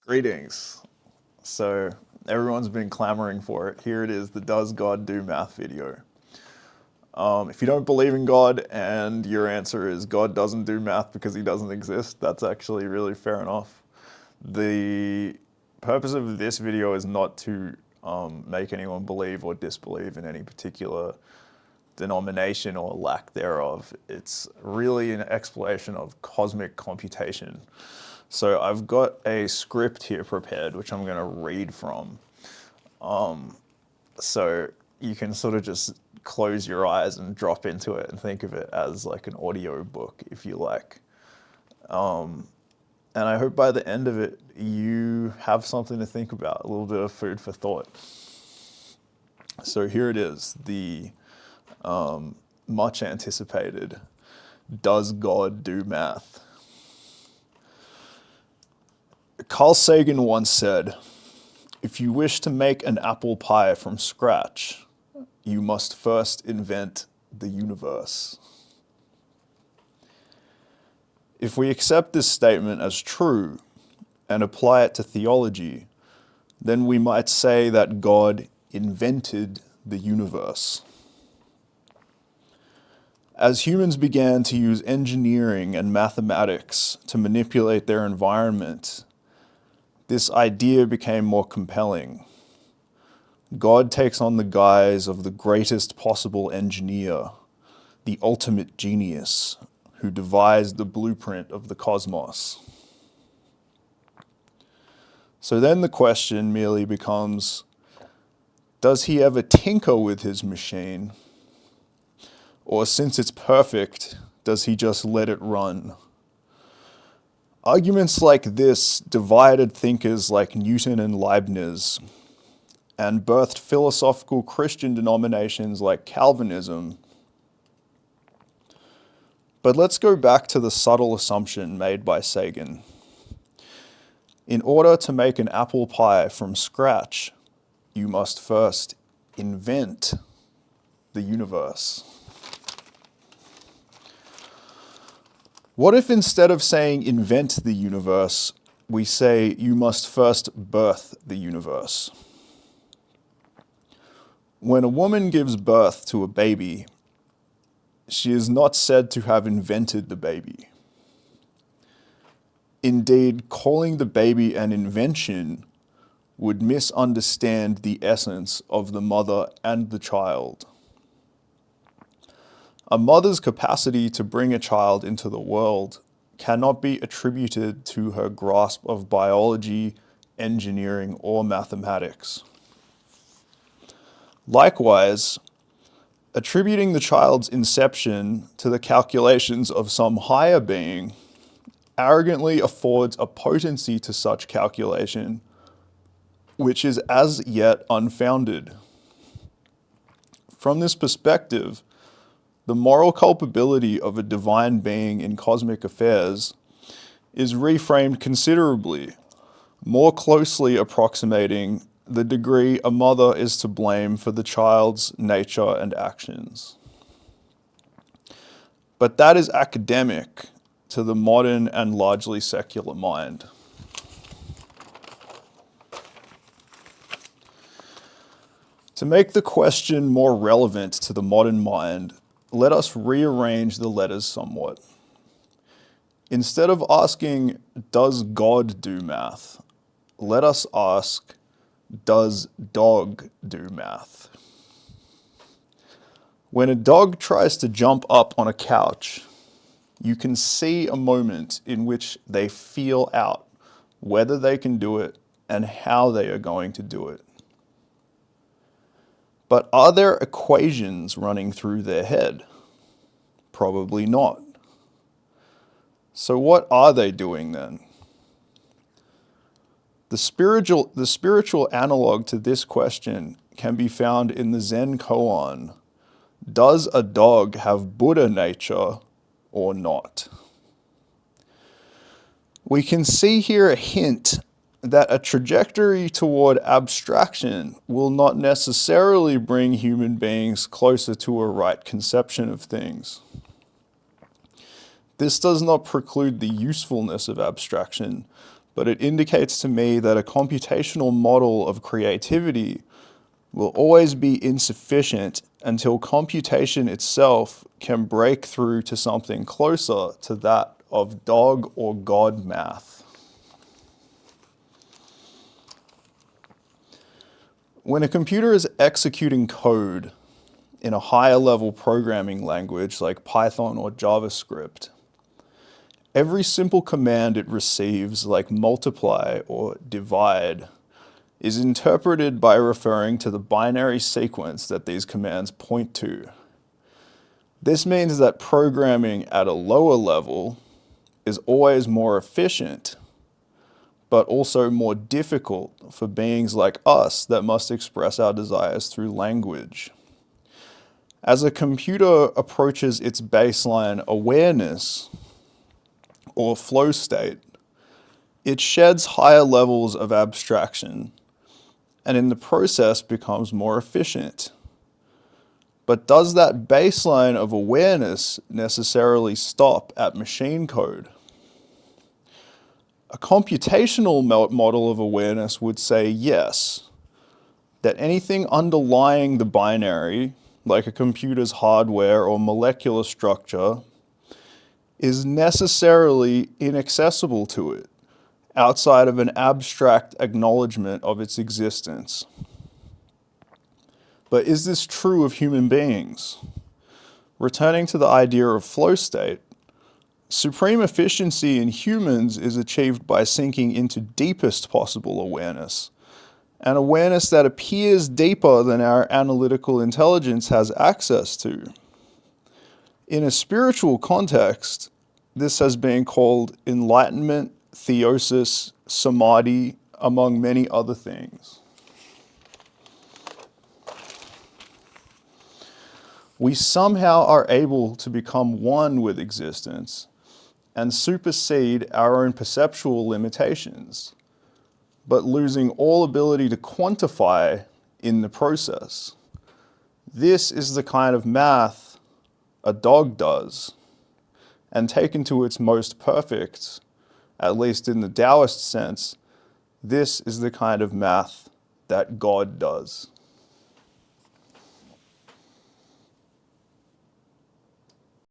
Greetings. So everyone's been clamoring for it. Here it is, the Does God Do Math video. If you don't believe in God and your answer is God doesn't do math because he doesn't exist, that's actually really fair enough. The purpose of this video is not to make anyone believe or disbelieve in any particular denomination or lack thereof. It's really an exploration of cosmic computation. So I've got a script here prepared, which I'm going to read from. So you can sort of just close your eyes and drop into it and think of it as like an audio book, if you like. And I hope by the end of it, you have something to think about, a little bit of food for thought. So here it is, the much anticipated, Does God Do Math? Carl Sagan once said, "If you wish to make an apple pie from scratch, you must first invent the universe." If we accept this statement as true and apply it to theology, then we might say that God invented the universe. As humans began to use engineering and mathematics to manipulate their environment, this idea became more compelling. God takes on the guise of the greatest possible engineer, the ultimate genius, who devised the blueprint of the cosmos. So then the question merely becomes, does he ever tinker with his machine? Or since it's perfect, does he just let it run? Arguments like this divided thinkers like Newton and Leibniz, and birthed philosophical Christian denominations like Calvinism. But let's go back to the subtle assumption made by Sagan. In order to make an apple pie from scratch, you must first invent the universe. What if instead of saying invent the universe, we say you must first birth the universe? When a woman gives birth to a baby, she is not said to have invented the baby. Indeed, calling the baby an invention would misunderstand the essence of the mother and the child. A mother's capacity to bring a child into the world cannot be attributed to her grasp of biology, engineering, or mathematics. Likewise, attributing the child's inception to the calculations of some higher being arrogantly affords a potency to such calculation which is as yet unfounded. From this perspective, the moral culpability of a divine being in cosmic affairs is reframed considerably, more closely approximating the degree a mother is to blame for the child's nature and actions. But that is academic to the modern and largely secular mind. To make the question more relevant to the modern mind, let us rearrange the letters somewhat. Instead of asking, does God do math? Let us ask, does dog do math? When a dog tries to jump up on a couch, you can see a moment in which they feel out whether they can do it and how they are going to do it. But are there equations running through their head? Probably not. So what are they doing then? The spiritual analog to this question can be found in the Zen koan. Does a dog have Buddha nature or not? We can see here a hint that a trajectory toward abstraction will not necessarily bring human beings closer to a right conception of things. This does not preclude the usefulness of abstraction, but it indicates to me that a computational model of creativity will always be insufficient until computation itself can break through to something closer to that of dog or God math. When a computer is executing code in a higher level programming language like Python or JavaScript, every simple command it receives, like multiply or divide, is interpreted by referring to the binary sequence that these commands point to. This means that programming at a lower level is always more efficient, but also more difficult for beings like us that must express our desires through language. As a computer approaches its baseline awareness, or flow state, it sheds higher levels of abstraction, and in the process becomes more efficient. But does that baseline of awareness necessarily stop at machine code? A computational model of awareness would say yes, that anything underlying the binary, like a computer's hardware or molecular structure, is necessarily inaccessible to it, outside of an abstract acknowledgement of its existence. But is this true of human beings? Returning to the idea of flow state, supreme efficiency in humans is achieved by sinking into deepest possible awareness, an awareness that appears deeper than our analytical intelligence has access to. In a spiritual context, this has been called enlightenment, theosis, samadhi, among many other things. We somehow are able to become one with existence and supersede our own perceptual limitations, but losing all ability to quantify in the process. This is the kind of math a dog does, and taken to its most perfect, at least in the Taoist sense, this is the kind of math that God does.